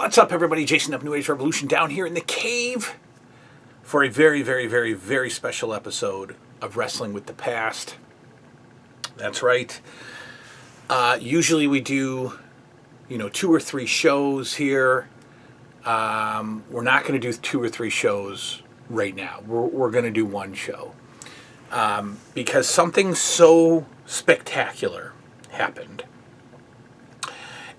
What's up, everybody? Jason of New Age Revolution down here in the cave for a very, very, very, very special episode of Wrestling with the Past. That's right. Usually we do, 2 or 3 shows here. We're not going to do 2 or 3 shows right now. We're going to do 1 show. Because something so spectacular happened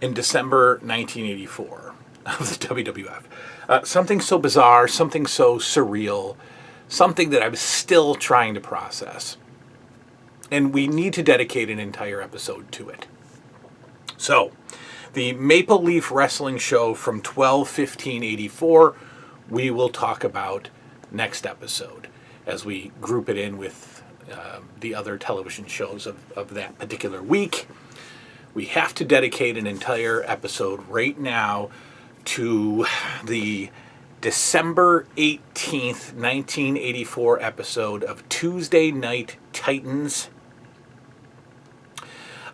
in December 1984 of the WWF. Something so bizarre, something so surreal, something that I'm still trying to process. And we need to dedicate an entire episode to it. So, the Maple Leaf Wrestling show from 12/15/84, we will talk about next episode as we group it in with the other television shows of that particular week. We have to dedicate an entire episode right now to the December 18th, 1984 episode of Tuesday Night Titans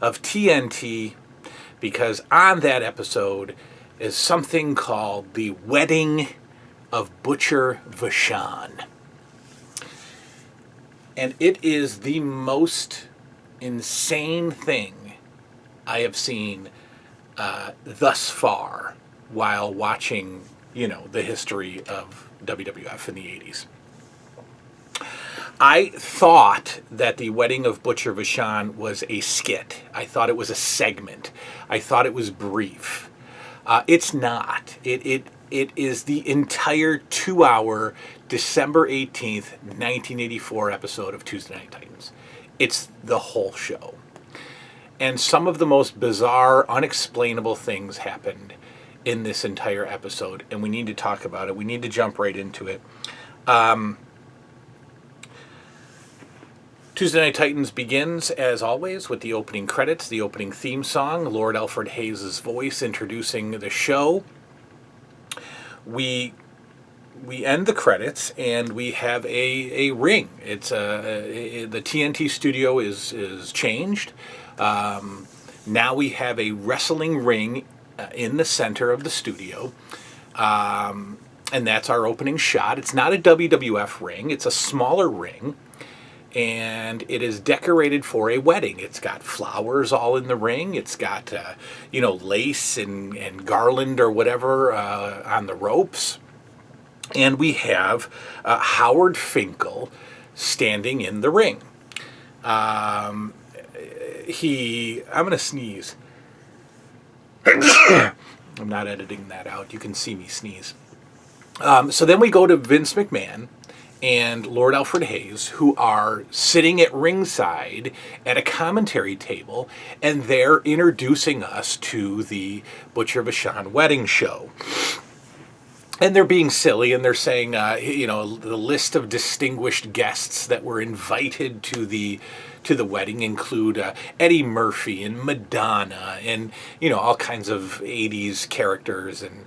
of TNT, because on that episode is something called the Wedding of Butcher Vachon. And it is the most insane thing I have seen thus far while watching, the history of WWF in the 80s. I thought that the Wedding of Butcher Vachon was a skit. I thought it was a segment. I thought it was brief. It's not. It is the entire 2-hour December 18th, 1984 episode of Tuesday Night Titans. It's the whole show. And some of the most bizarre, unexplainable things happened in this entire episode, and we need to talk about it. We need to jump right into it. Tuesday Night Titans begins, as always, with the opening credits, the opening theme song, Lord Alfred Hayes' voice introducing the show. We end the credits, and we have a ring. It's the TNT studio is changed. Now we have a wrestling ring in the center of the studio, and that's our opening shot. It's not a WWF ring. It's a smaller ring, and it is decorated for a wedding. It's got flowers all in the ring. It's got, lace and garland or whatever on the ropes. And we have Howard Finkel standing in the ring. I'm going to sneeze. I'm not editing that out. You can see me sneeze. So then we go to Vince McMahon and Lord Alfred Hayes, who are sitting at ringside at a commentary table, and they're introducing us to the Butcher Vachon wedding show. And they're being silly, and they're saying, the list of distinguished guests that were invited to the wedding include Eddie Murphy and Madonna and, all kinds of 80s characters and,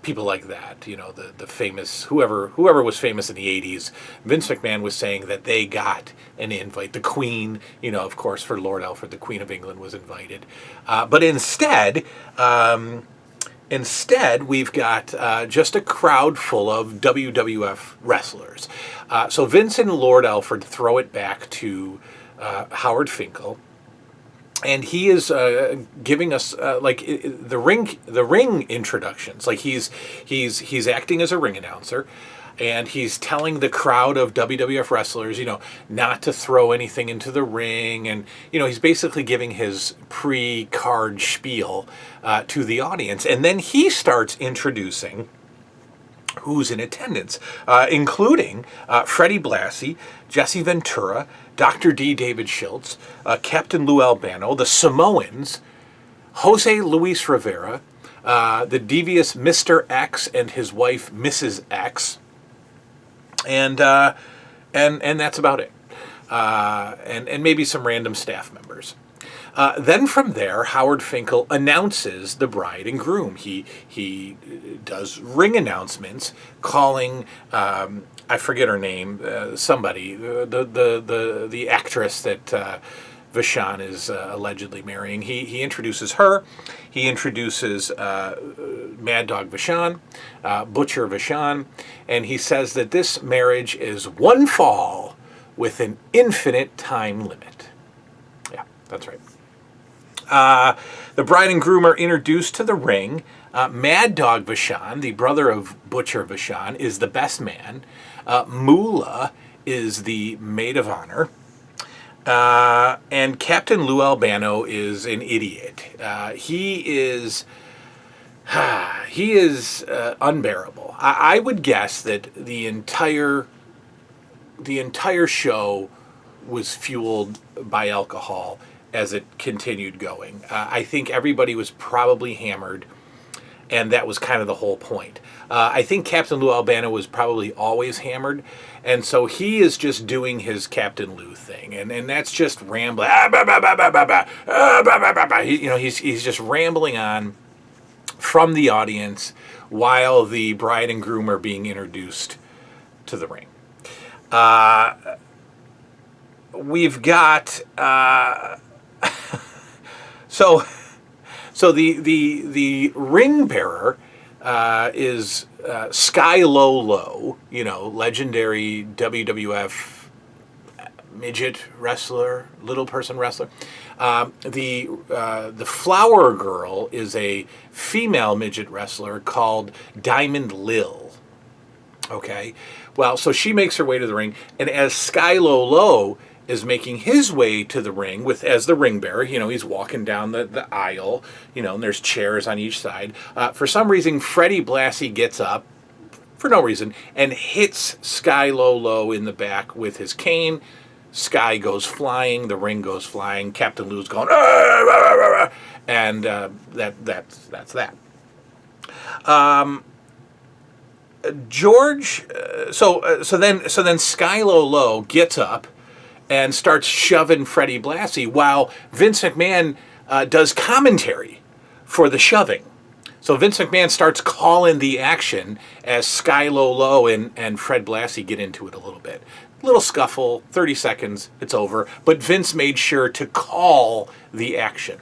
people like that, the famous, whoever was famous in the 80s. Vince McMahon was saying that they got an invite. The Queen, of course, for Lord Alfred, the Queen of England was invited. But instead, we've got just a crowd full of WWF wrestlers. So Vince and Lord Alfred throw it back to Howard Finkel, and he is giving us the ring introductions. Like he's acting as a ring announcer, and he's telling the crowd of WWF wrestlers, not to throw anything into the ring. And, he's basically giving his pre-card spiel to the audience. And then he starts introducing who's in attendance, including Freddie Blassie, Jesse Ventura, Dr. D. David Schultz, Captain Lou Albano, the Samoans, Jose Luis Rivera, the devious Mr. X and his wife, Mrs. X, and that's about it. And maybe some random staff members. Then from there, Howard Finkel announces the bride and groom. He does ring announcements, calling I forget her name, somebody, the actress that Vachon is allegedly marrying. He introduces her. He introduces Mad Dog Vachon, Butcher Vachon, and he says that this marriage is one fall with an infinite time limit. Yeah, that's right. The bride and groom are introduced to the ring. Mad Dog Vachon, the brother of Butcher Vachon, is the best man. Moolah is the maid of honor. And Captain Lou Albano is an idiot. He is unbearable. I would guess that the entire show was fueled by alcohol as it continued going. I think everybody was probably hammered, and that was kind of the whole point. I think Captain Lou Albano was probably always hammered, and so he is just doing his Captain Lou thing, and that's just rambling. He's just rambling on from the audience while the bride and groom are being introduced to the ring. We've got so the ring bearer is Sky Low, legendary WWF midget wrestler, little person wrestler. The flower girl is a female midget wrestler called Diamond Lil. Okay, well, so she makes her way to the ring, and as Sky Low is making his way to the ring as the ring bearer, he's walking down the aisle, and there's chairs on each side. For some reason, Freddie Blassie gets up, for no reason, and hits Sky Low in the back with his cane. Sky goes flying, the ring goes flying, Captain Lou's going, and that's that. George, so then Sky Low gets up and starts shoving Freddie Blassie while Vince McMahon does commentary for the shoving. So Vince McMahon starts calling the action as Sky Low and Fred Blassie get into it a little bit. Little scuffle, 30 seconds, it's over. But Vince made sure to call the action.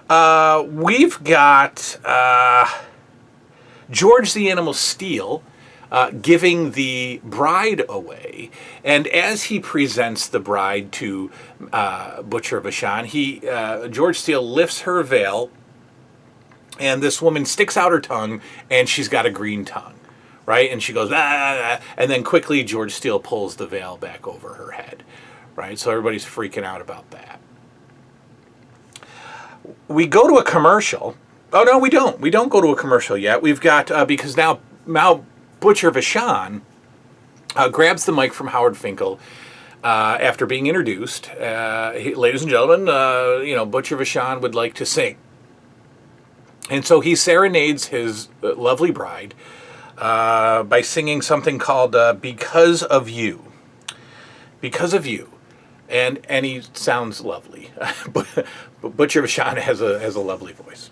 We've got George the Animal Steele giving the bride away, and as he presents the bride to Butcher Vachon, George Steele lifts her veil, and this woman sticks out her tongue, and she's got a green tongue, right? And she goes, ah, and then quickly George Steele pulls the veil back over her head, right? So everybody's freaking out about that. We go to a commercial. Oh, no, we don't. We don't go to a commercial yet. We've got, because now Butcher Vachon grabs the mic from Howard Finkel after being introduced. Ladies and gentlemen, Butcher Vachon would like to sing. And so he serenades his lovely bride by singing something called Because of You. Because of You. And he sounds lovely. Butcher Vachon has a lovely voice.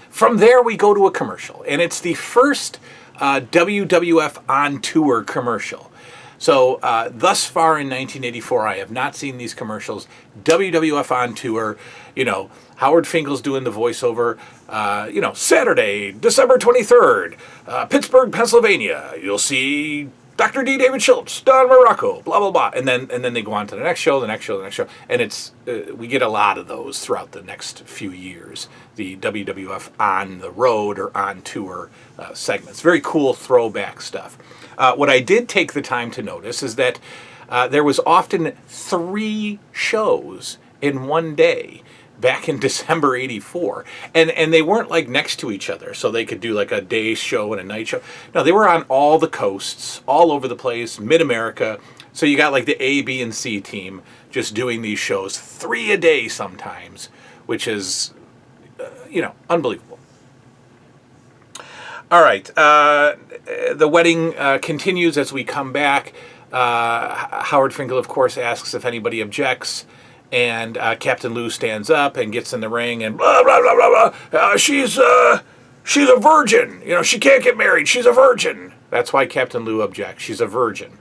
From there, we go to a commercial, and it's the first WWF on tour commercial. So thus far in 1984, I have not seen these commercials. WWF on tour, Howard Finkel's doing the voiceover. Saturday, December 23rd, Pittsburgh, Pennsylvania. You'll see Dr. D. David Schultz, Don Morocco, blah blah blah, and then they go on to the next show, and it's we get a lot of those throughout the next few years. The WWF on the road or on tour segments, very cool throwback stuff. What I did take the time to notice is that there was often 3 shows in one day back in December '84, and they weren't like next to each other, so they could do like a day show and a night show. No, they were on all the coasts, all over the place, mid-America. So you got like the A, B, and C team just doing these shows 3 a day sometimes, which is, unbelievable. All right, the wedding continues as we come back. Howard Finkel, of course, asks if anybody objects. And Captain Lou stands up and gets in the ring and blah, blah, blah, blah, blah. She's a virgin. She can't get married. She's a virgin. That's why Captain Lou objects. She's a virgin.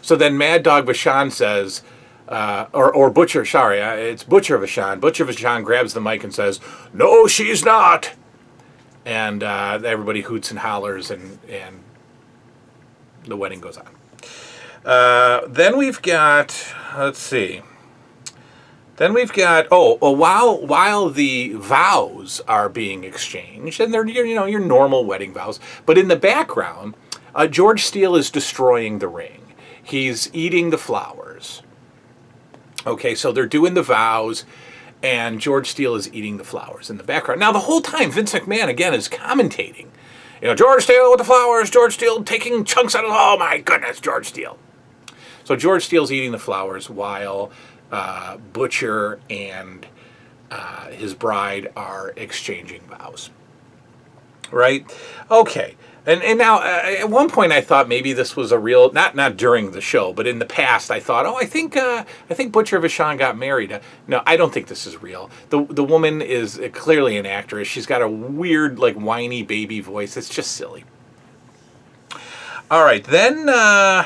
So then Mad Dog Vachon says, or Butcher, sorry, it's Butcher Vachon. Butcher Vachon grabs the mic and says, "No, she's not." And everybody hoots and hollers, and the wedding goes on. Then we've got, let's see. Then we've got while the vows are being exchanged, and they're your normal wedding vows, but in the background, George Steele is destroying the ring. He's eating the flowers. Okay, so they're doing the vows, and George Steele is eating the flowers in the background. Now the whole time, Vince McMahon again is commentating. George Steele with the flowers. George Steele taking chunks out of. Oh my goodness, George Steele. So George Steele's eating the flowers while Butcher and his bride are exchanging vows. Right? Okay. And now, at one point, I thought maybe this was a real, not during the show, but in the past, I thought, I think Butcher Vachon got married. No, I don't think this is real. The woman is clearly an actress. She's got a weird, like, whiny baby voice. It's just silly. All right, then out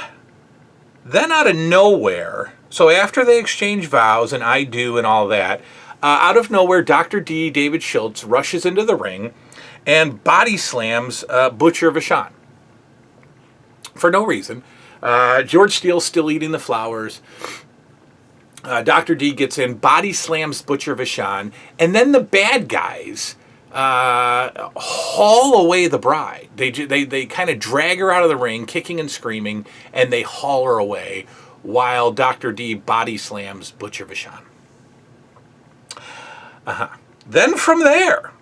of nowhere, so after they exchange vows and I do and all that, out of nowhere, Dr. D, David Schultz, rushes into the ring and body slams Butcher Vachon. For no reason. George Steele's still eating the flowers. Dr. D gets in, body slams Butcher Vachon, and then the bad guys haul away the bride. They kind of drag her out of the ring, kicking and screaming, and they haul her away while Dr. D body slams Butcher Vachon. Then from there,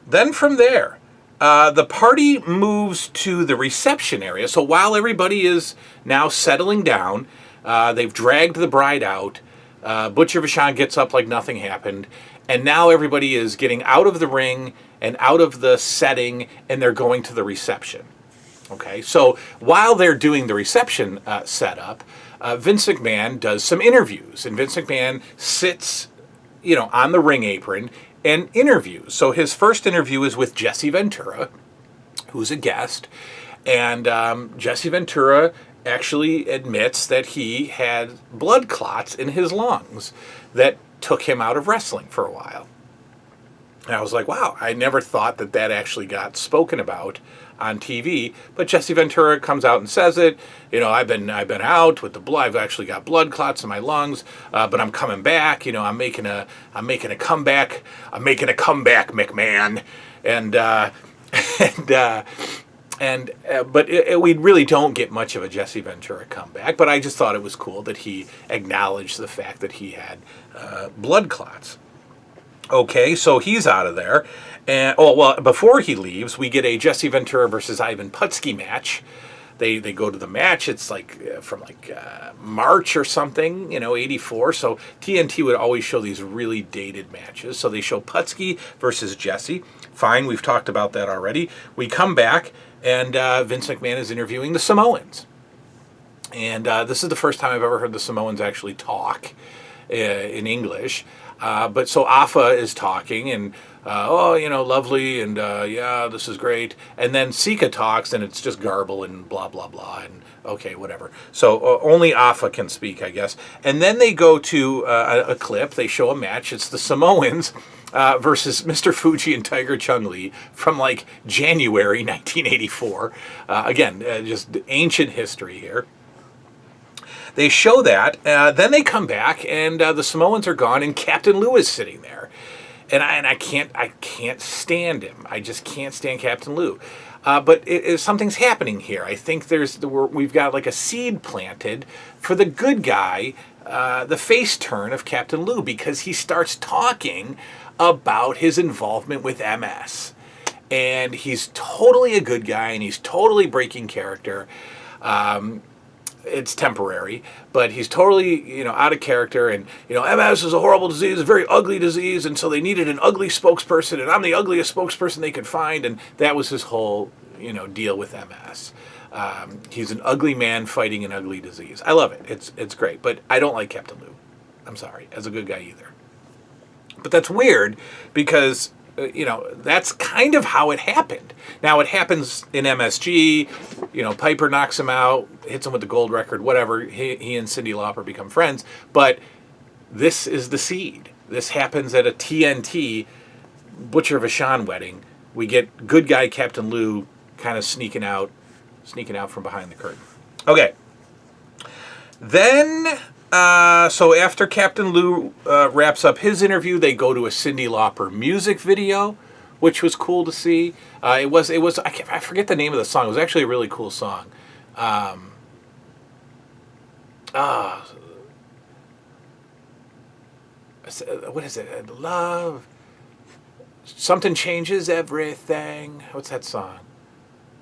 the party moves to the reception area. So while everybody is now settling down, they've dragged the bride out. Butcher Vachon gets up like nothing happened. And now everybody is getting out of the ring and out of the setting, and they're going to the reception. Okay, so while they're doing the reception setup, Vince McMahon does some interviews. And Vince McMahon sits, on the ring apron and interviews. So his first interview is with Jesse Ventura, who's a guest. And Jesse Ventura actually admits that he had blood clots in his lungs that took him out of wrestling for a while. And I was like, wow, I never thought that actually got spoken about on TV. But Jesse Ventura comes out and says it. I've been out with the blood. I've actually got blood clots in my lungs, but I'm coming back. I'm making a comeback. I'm making a comeback, McMahon. But we really don't get much of a Jesse Ventura comeback. But I just thought it was cool that he acknowledged the fact that he had blood clots. Okay, so he's out of there. And before he leaves, we get a Jesse Ventura versus Ivan Putski match. They go to the match. It's from March or something, 84. So TNT would always show these really dated matches. So they show Putski versus Jesse. Fine, we've talked about that already. We come back, and Vince McMahon is interviewing the Samoans. And this is the first time I've ever heard the Samoans actually talk in English. But so Afa is talking, and lovely, and yeah, this is great. And then Sika talks, and it's just garble and blah blah blah, and okay, whatever. So only Afa can speak, I guess. And then they go to a clip. They show a match. It's the Samoans versus Mr. Fuji and Tiger Chung-Lee from January 1984. Again, just ancient history here. They show that, then they come back, and the Samoans are gone, and Captain Lou is sitting there, and I can't stand him. I just can't stand Captain Lou. But something's happening here. I think we've got a seed planted for the good guy, the face turn of Captain Lou, because he starts talking about his involvement with MS, and he's totally a good guy, and he's totally breaking character. It's temporary, but he's totally, out of character, and, MS is a horrible disease, a very ugly disease, and so they needed an ugly spokesperson, and I'm the ugliest spokesperson they could find, and that was his whole, deal with MS. He's an ugly man fighting an ugly disease. I love it. It's great, but I don't like Captain Lou. I'm sorry, as a good guy either. But that's weird, because that's kind of how it happened. Now it happens in MSG. Piper knocks him out, hits him with the gold record, whatever. He and Cyndi Lauper become friends. But this is the seed. This happens at a TNT Butcher Vachon wedding. We get good guy Captain Lou kind of sneaking out from behind the curtain. Okay. Then, so after Captain Lou wraps up his interview, they go to a Cyndi Lauper music video, which was cool to see. It was I forget the name of the song. It was actually a really cool song. What is it? Love. Something changes everything. What's that song?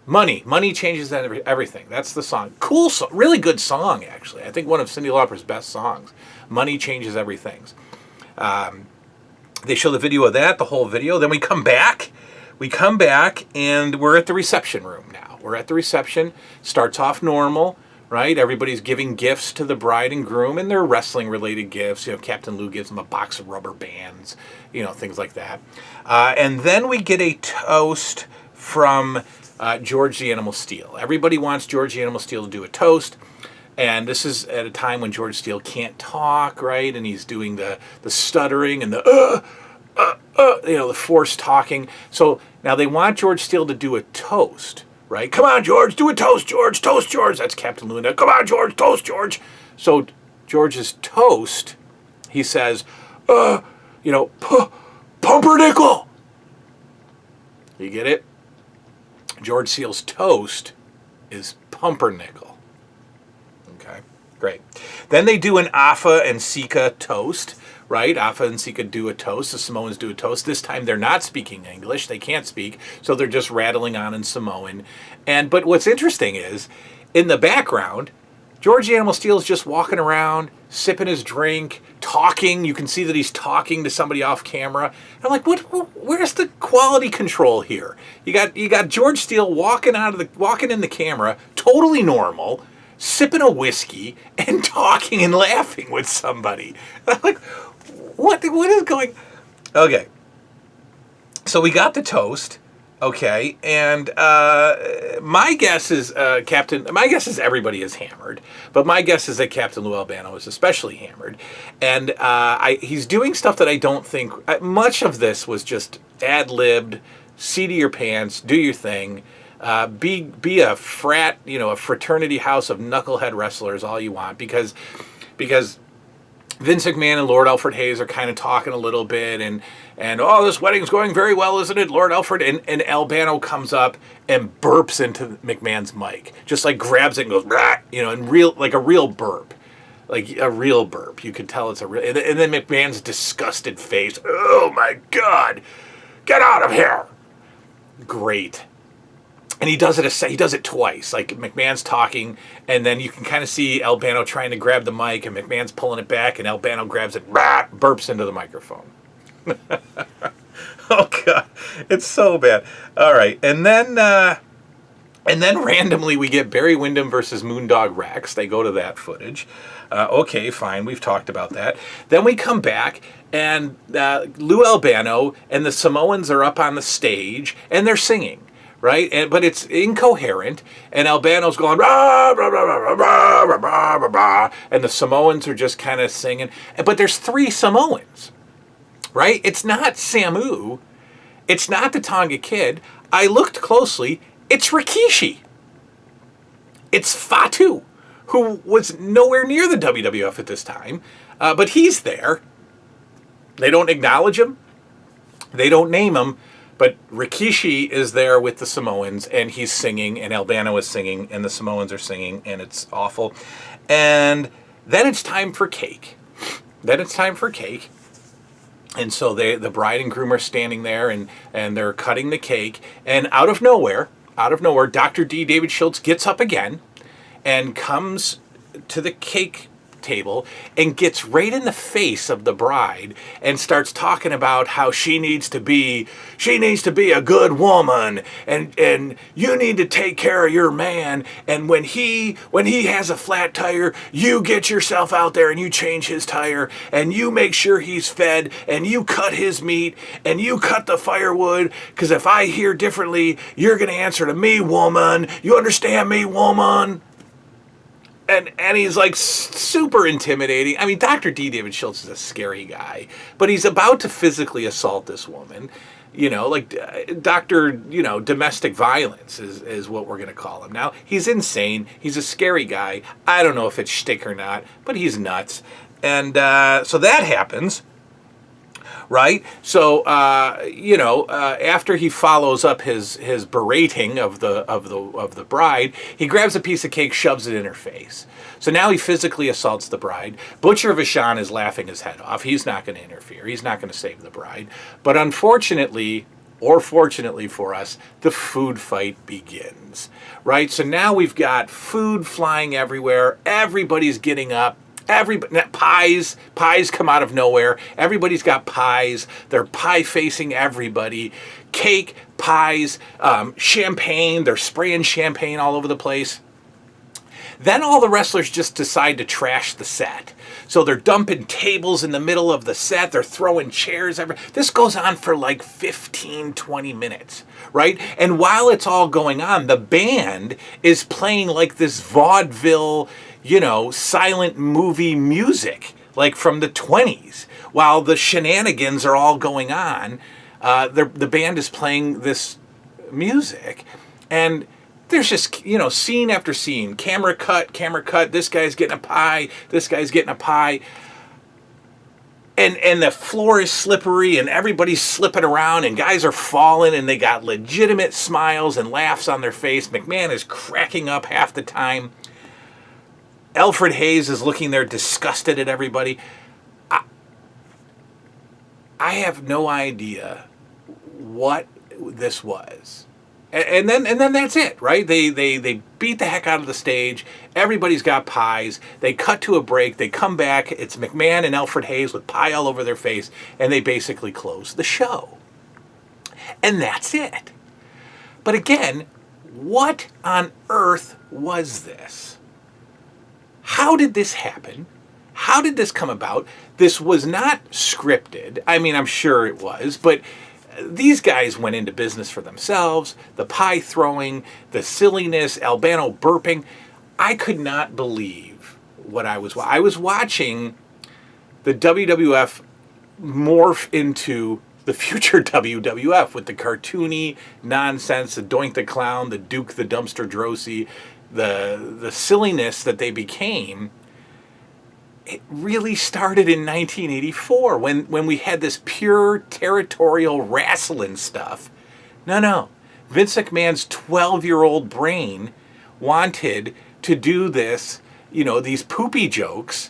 Money changes everything. That's the song. Cool song, really good song actually. I think one of Cyndi Lauper's best songs. Money changes everything. They show the video of that, the whole video. Then we come back. And we're at the reception room now. We're at the reception. Starts off normal, right? Everybody's giving gifts to the bride and groom, and they're wrestling related gifts. Captain Lou gives them a box of rubber bands, things like that. And then we get a toast from George the Animal Steele. Everybody wants George the Animal Steele to do a toast, and this is at a time when George Steele can't talk, right? And he's doing the stuttering and the forced talking. So now they want George Steele to do a toast, right? Come on, George, do a toast, George, toast, George. That's Captain Lou. Come on, George, toast, George. So George's toast, he says, pumpernickel. You get it? George Steele's toast is pumpernickel. Okay, great. Then they do an Afa and Sika toast, right? Afa and Sika do a toast. The Samoans do a toast. This time they're not speaking English. They can't speak, so they're just rattling on in Samoan. But what's interesting is, in the background, George the Animal Steele is just walking around, sipping his drink, talking. You can see that he's talking to somebody off camera. I'm like, where's the quality control here? You got George Steele walking in the camera, totally normal, sipping a whiskey and talking and laughing with somebody. I'm like, what is going? Okay. So we got the toast. Okay, and my guess is everybody is hammered, but my guess is that Captain Lou Albano is especially hammered, and he's doing stuff that I don't think, much of this was just ad-libbed, seat of your pants, do your thing, be a frat, a fraternity house of knucklehead wrestlers all you want, because Vince McMahon and Lord Alfred Hayes are kind of talking a little bit, and this wedding's going very well, isn't it, Lord Alfred? And Albano comes up and burps into McMahon's mic, just like grabs it and goes, and like a real burp. Like a real burp. You could tell it's a real, and then McMahon's disgusted face, oh my God, get out of here. Great. And he does it twice. Like McMahon's talking, and then you can kind of see Albano trying to grab the mic, and McMahon's pulling it back, and Albano grabs it, burps into the microphone. Oh God, it's so bad. All right, and then randomly we get Barry Windham versus Moondog Rex. They go to that footage. Okay, fine, we've talked about that. Then we come back, and Lou Albano and the Samoans are up on the stage, and they're singing. Right, but it's incoherent, and Albano's going rah, rah, rah, rah, rah, rah, rah, rah, rah, and the Samoans are just kind of singing. But there's 3 Samoans, right? It's not Samu, it's not the Tonga Kid. I looked closely. It's Rikishi. It's Fatu, who was nowhere near the WWF at this time, but he's there. They don't acknowledge him. They don't name him. But Rikishi is there with the Samoans, and he's singing, and Albano is singing, and the Samoans are singing, and it's awful. And then it's time for cake. And so the bride and groom are standing there, and they're cutting the cake. And out of nowhere, Dr. D, David Schultz, gets up again and comes to the cake table and gets right in the face of the bride and starts talking about how she needs to be a good woman, and you need to take care of your man, and when he has a flat tire, you get yourself out there and you change his tire, and you make sure he's fed, and you cut his meat, and you cut the firewood, because if I hear differently, you're going to answer to me, woman. You understand me, woman? And he's like super intimidating. I mean, Dr. D. David Schultz is a scary guy, but he's about to physically assault this woman. Like Dr. Domestic violence is what we're going to call him. Now, he's insane. He's a scary guy. I don't know if it's shtick or not, but he's nuts. And so that happens. Right? So, after he follows up his berating of the bride, he grabs a piece of cake, shoves it in her face. So now he physically assaults the bride. Butcher Vachon is laughing his head off. He's not going to interfere. He's not going to save the bride. But unfortunately, or fortunately for us, the food fight begins. Right? So now we've got food flying everywhere. Everybody's getting up. Pies come out of nowhere. Everybody's got pies. They're pie facing everybody. Cake, pies, champagne. They're spraying champagne all over the place. Then all the wrestlers just decide to trash the set. So they're dumping tables in the middle of the set. They're throwing chairs everywhere. This goes on for like 15, 20 minutes, right? And while it's all going on, the band is playing like this vaudeville, silent movie music, like from the 20s. While the shenanigans are all going on, the band is playing this music, and there's just, scene after scene, camera cut, this guy's getting a pie, and the floor is slippery, and everybody's slipping around, and guys are falling, and they got legitimate smiles and laughs on their face. McMahon is cracking up half the time. Alfred Hayes is looking there disgusted at everybody. I have no idea what this was. And then that's it, right? They beat the heck out of the stage. Everybody's got pies. They cut to a break. They come back. It's McMahon and Alfred Hayes with pie all over their face, and they basically close the show. And that's it. But again, what on earth was this? How did this happen? How did this come about? This was not scripted. I mean, I'm sure it was, but these guys went into business for themselves. The pie throwing, the silliness, Albano burping. I could not believe what I was watching the WWF morph into the future WWF with the cartoony nonsense, the Doink the Clown, the Duke the Dumpster Drosy, the silliness that they became. It really started in 1984 when we had this pure territorial wrestling stuff. No. Vince McMahon's 12-year-old brain wanted to do this, these poopy jokes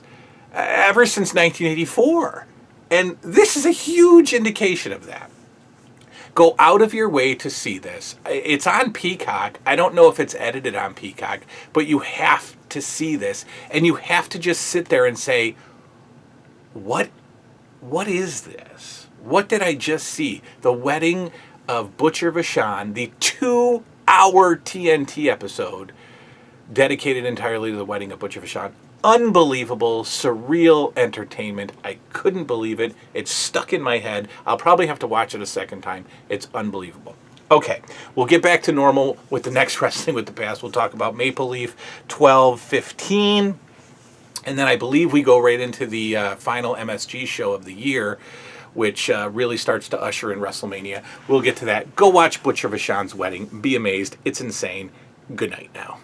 ever since 1984. And this is a huge indication of that. Go out of your way to see this. It's on Peacock. I don't know if it's edited on Peacock, but you have to see this. And you have to just sit there and say, what is this? What did I just see? The wedding of Butcher Vachon, the 2-hour TNT episode dedicated entirely to the wedding of Butcher Vachon. Unbelievable, surreal entertainment. I couldn't believe it. It's stuck in my head. I'll probably have to watch it a second time. It's unbelievable. Okay, we'll get back to normal with the next Wrestling with the Past. We'll talk about Maple Leaf 12-15. And then I believe we go right into the final MSG show of the year, which really starts to usher in WrestleMania. We'll get to that. Go watch Butcher Vachon's wedding. Be amazed. It's insane. Good night now.